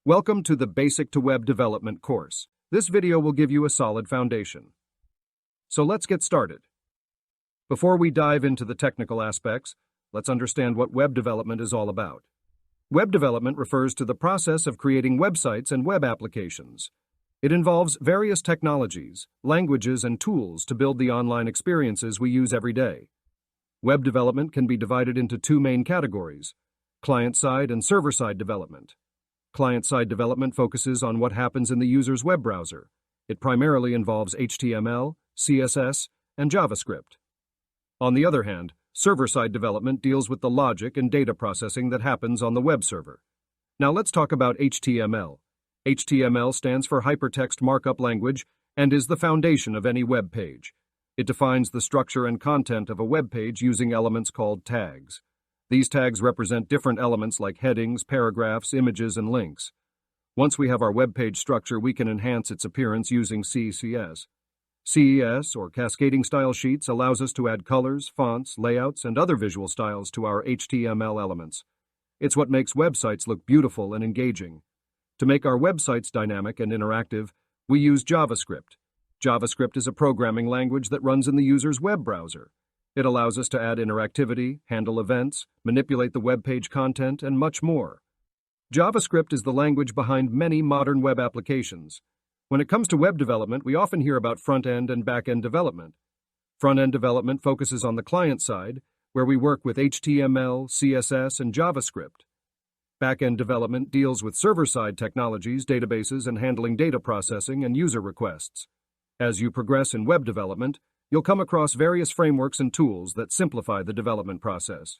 Welcome to the Basic to Web Development course. This video will give you a solid foundation. So let's get started. Before we dive into the technical aspects, let's understand what web development is all about. Web development refers to the process of creating websites and web applications. It involves various technologies, languages, and tools to build the online experiences we use every day. Web development can be divided into two main categories: client-side and server-side development. Client-side development focuses on what happens in the user's web browser. It primarily involves HTML, CSS, and JavaScript. On the other hand, server-side development deals with the logic and data processing that happens on the web server. Now let's talk about HTML. HTML stands for Hypertext Markup Language and is the foundation of any web page. It defines the structure and content of a web page using elements called tags. These tags represent different elements like headings, paragraphs, images, and links. Once we have our web page structure, we can enhance its appearance using CSS. CSS, or Cascading Style Sheets, allows us to add colors, fonts, layouts, and other visual styles to our HTML elements. It's what makes websites look beautiful and engaging. To make our websites dynamic and interactive, we use JavaScript. JavaScript is a programming language that runs in the user's web browser. It allows us to add interactivity, handle events, manipulate the web page content, and much more. JavaScript is the language behind many modern web applications. When it comes to web development, we often hear about front-end and back-end development. Front-end development focuses on the client side, where we work with HTML, CSS, and JavaScript. Back-end development deals with server-side technologies, databases, and handling data processing and user requests. As you progress in web development, you'll come across various frameworks and tools that simplify the development process.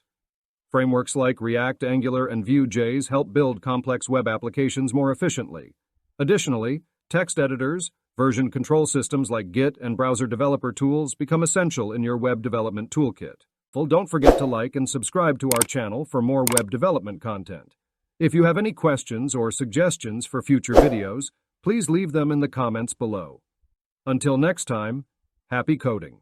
Frameworks like React, Angular, and Vue.js help build complex web applications more efficiently. Additionally, text editors, version control systems like Git, and browser developer tools become essential in your web development toolkit. Don't forget to like and subscribe to our channel for more web development content. If you have any questions or suggestions for future videos, please leave them in the comments below. Until next time, happy coding.